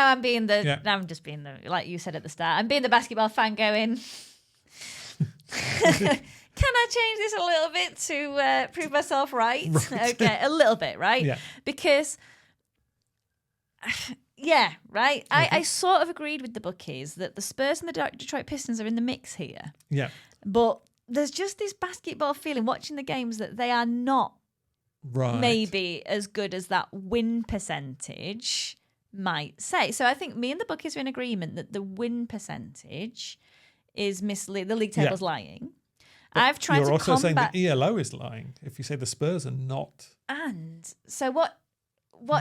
I'm being now I'm just being like you said at the start, I'm being the basketball fan going, can I change this a little bit to prove myself right? Okay, a little bit, right? Yeah. Because, right? Okay. I sort of agreed with the bookies that the Spurs and the Detroit Pistons are in the mix here. Yeah. But there's just this basketball feeling watching the games that they are not maybe as good as that win percentage might say. So I think me and the bookies are in agreement that the win percentage is misleading. The league table's lying. But I've tried to combat... You're also saying the ELO is lying if you say the Spurs are not. And so what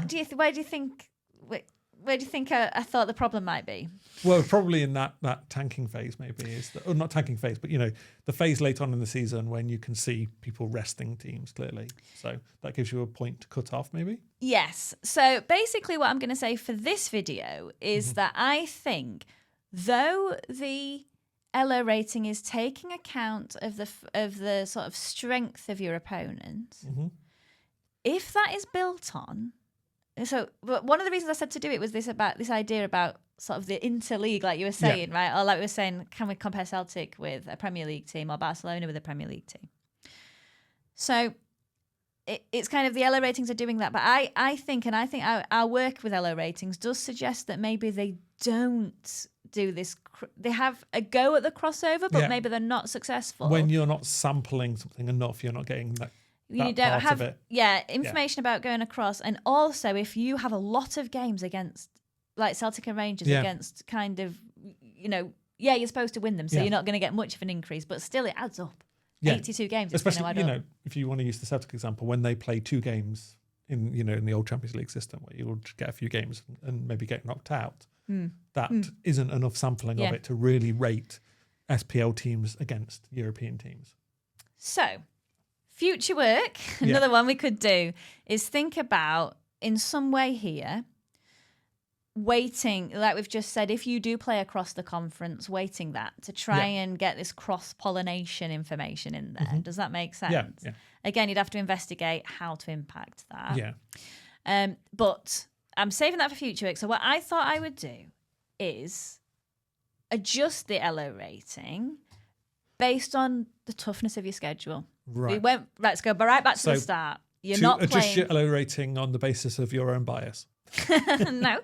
do you where do you think I thought the problem might be? Well, probably in that tanking phase maybe is not tanking phase, but the phase late on in the season when you can see people resting teams clearly. So that gives you a point to cut off maybe. Yes. So basically what I'm going to say for this video is that I think though the Elo rating is taking account of the sort of strength of your opponent, if that is built on So one of the reasons I said to do it was this idea about sort of the interleague, like you were saying, right? Or like we were saying, can we compare Celtic with a Premier League team or Barcelona with a Premier League team? So it's kind of the Elo ratings are doing that. But I think our work with Elo ratings does suggest that maybe they don't do this. They have a go at the crossover, but maybe they're not successful. When you're not sampling something enough, you're not getting that. You don't have information about going across, and also if you have a lot of games against like Celtic and Rangers against kind of you're supposed to win them, so you're not going to get much of an increase, but still it adds up. 82 games, especially if you want to use the Celtic example, when they play 2 games in the old Champions League system, where you'll get a few games and maybe get knocked out, that isn't enough sampling of it to really rate SPL teams against European teams. So. Future work, another one we could do, is think about, in some way here, weighting, like we've just said, if you do play across the conference, weighting that to try and get this cross-pollination information in there. Mm-hmm. Does that make sense? Yeah. Again, you'd have to investigate how to impact that. Yeah. But I'm saving that for future work. So what I thought I would do is adjust the Elo rating based on the toughness of your schedule. Right. Let's go right back to the start. You're not playing. Adjust your Elo rating on the basis of your own bias. No.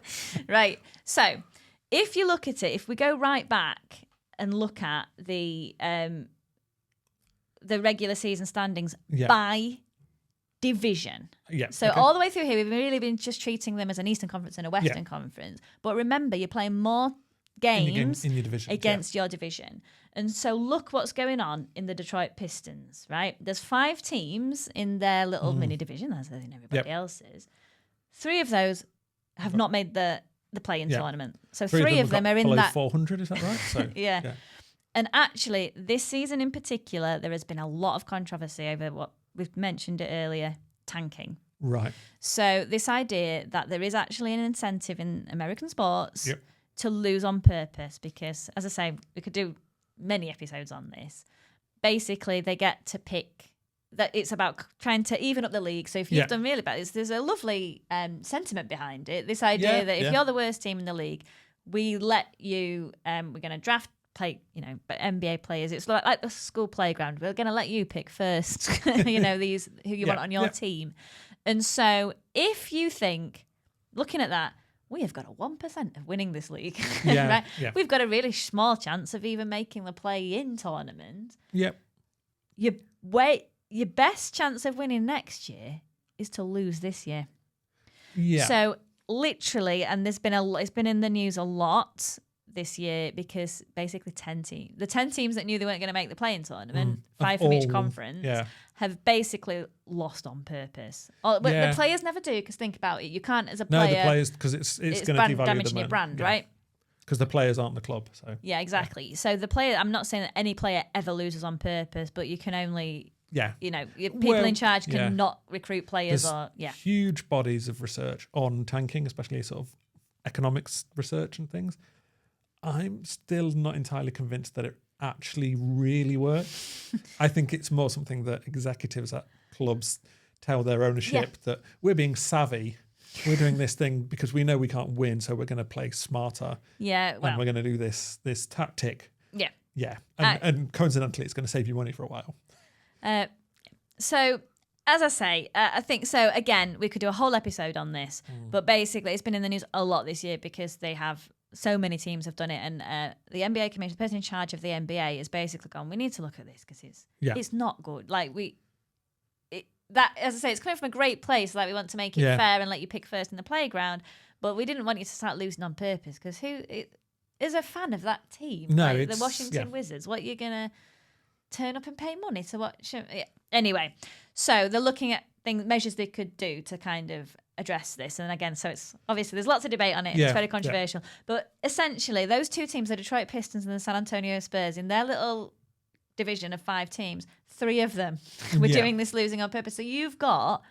Right. So if you look at it, if we go right back and look at the regular season standings by division. Yeah. So all the way through here, we've really been just treating them as an Eastern Conference and a Western Conference. But remember, you're playing more games in your division, against your division. And so look what's going on in the Detroit Pistons, right? There's 5 teams in their little mini division, as in everybody else's. 3 of those have not made the play-in tournament. So 3 of them are in that 400, is that right? So, yeah. And actually, this season in particular, there has been a lot of controversy over what we've mentioned it earlier, tanking. Right. So this idea that there is actually an incentive in American sports to lose on purpose, because, as I say, we could do many episodes on this. Basically, they get to pick that it's about trying to even up the league. So if you've done really bad, there's a lovely sentiment behind it. This idea that if you're the worst team in the league, we let you, we're going to draft NBA players. It's like the school playground. We're going to let you pick first, these who you want on your team. And so if you think, looking at that, we have got a 1% of winning this league. Right? Yeah. We've got a really small chance of even making the play-in tournament. Yep. Your best chance of winning next year is to lose this year. Yeah. So literally, and it's been in the news a lot this year, because basically the 10 teams that knew they weren't going to make the play-in tournament, 5 from each conference, have basically lost on purpose. But the players never do, because think about it, you can't as a player. No, the players, because it's going to devalue damaging your brand, right? Because the players aren't the club. So yeah, exactly. Yeah. So the player, I'm not saying that any player ever loses on purpose, but you can only people in charge cannot recruit players. There's huge bodies of research on tanking, especially sort of economics research and things. I'm still not entirely convinced that it actually really works. I think it's more something that executives at clubs tell their ownership that we're being savvy. We're doing this thing because we know we can't win, so we're going to play smarter. Yeah, and we're going to do this tactic. Yeah, yeah, and coincidentally, it's going to save you money for a while. So, as I say, I think so. Again, we could do a whole episode on this, but basically, it's been in the news a lot this year because they have. So many teams have done it, and the NBA commission, the person in charge of the NBA, has basically gone, we need to look at this because it's not good. Like as I say, it's coming from a great place. Like we want to make it fair and let you pick first in the playground, but we didn't want you to start losing on purpose, because who is a fan of that team? No, like the Washington Wizards. What, you're gonna turn up and pay money to watch? Anyway, so they're looking at measures they could do to kind of address this. And again, so it's obviously there's lots of debate on it. It's very controversial. But essentially, those 2 teams, the Detroit Pistons and the San Antonio Spurs, in their little division of 5 teams, 3 of them were doing this losing on purpose. So you've got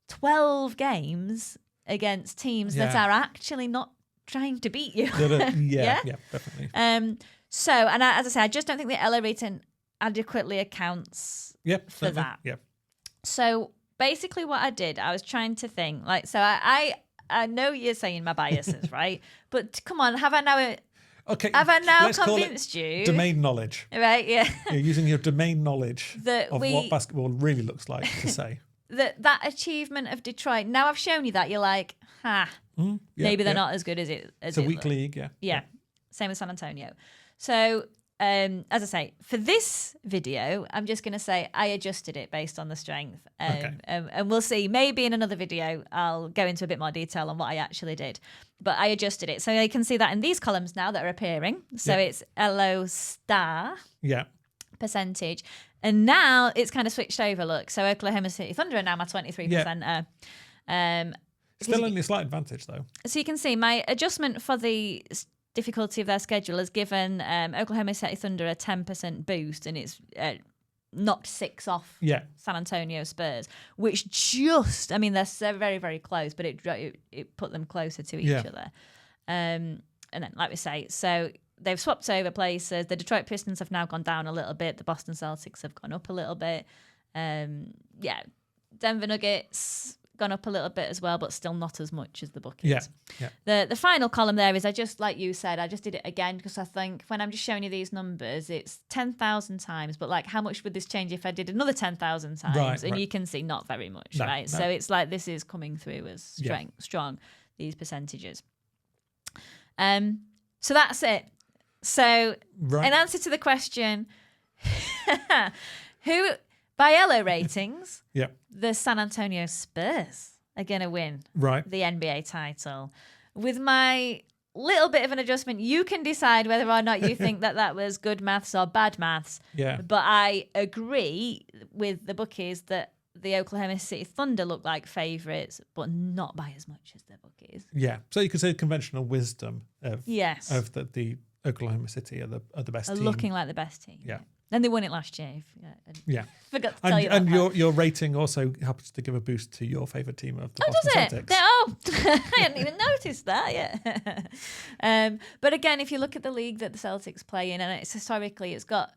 12 games against teams that are actually not trying to beat you. Yeah, definitely. So, and as I say, I just don't think the Elo rating adequately accounts for that. Yep. So basically what I did, I was trying to think, like, so I I know you're saying my biases, right? But come on, have I now let's convinced call it you? Domain knowledge. Right, yeah. You're using your domain knowledge of what basketball really looks like to say. That achievement of Detroit, now I've shown you that, you're like, maybe they're not as good as it It's a weak league, yeah. Yeah, same with San Antonio. So, as I say, for this video, I'm just going to say I adjusted it based on the strength. And we'll see. Maybe in another video, I'll go into a bit more detail on what I actually did. But I adjusted it. So you can see that in these columns now that are appearing. So it's Elo star percentage. And now it's kind of switched over, look. So Oklahoma City Thunder are now my 23%. Still only a slight advantage, though. So you can see my adjustment for the difficulty of their schedule has given Oklahoma City Thunder a 10% boost, and it's knocked 6 off San Antonio Spurs, which they're very, very close, but it put them closer to each other. And then, like we say, so they've swapped over places. The Detroit Pistons have now gone down a little bit. The Boston Celtics have gone up a little bit. Denver Nuggets gone up a little bit as well, but still not as much as the Buckets. The final column there is, I just, like you said, I just did it again because I think when I'm just showing you these numbers, it's 10,000 times, but like how much would this change if I did another 10,000 times? And you can see not very much, right? No. So it's like this is coming through as strong, these percentages. So that's it. So in answer to the question, who... By Elo Ratings, the San Antonio Spurs are going to win the NBA title. With my little bit of an adjustment, you can decide whether or not you think that was good maths or bad maths. Yeah. But I agree with the bookies that the Oklahoma City Thunder look like favourites, but not by as much as the bookies. Yeah. So you could say conventional wisdom of the Oklahoma City are the best team. Looking like the best team. Yeah. And they won it last year. Forgot to tell you that. And your rating also happens to give a boost to your favourite team of the Boston Celtics. I hadn't even noticed that yet. But again, if you look at the league that the Celtics play in, and it's historically, it's got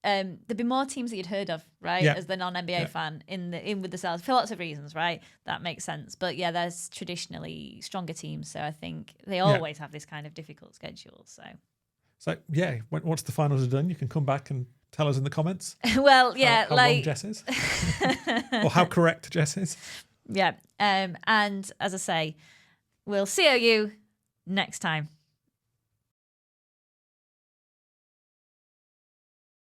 there'd be more teams that you'd heard of, right? As the non-NBA fan in with the Celtics for lots of reasons, right? That makes sense. But yeah, there's traditionally stronger teams, so I think they always have this kind of difficult schedule. So once the finals are done, you can come back and tell us in the comments. Well, how wrong Jess is, or how correct Jess is. Yeah, and as I say, we'll see you next time.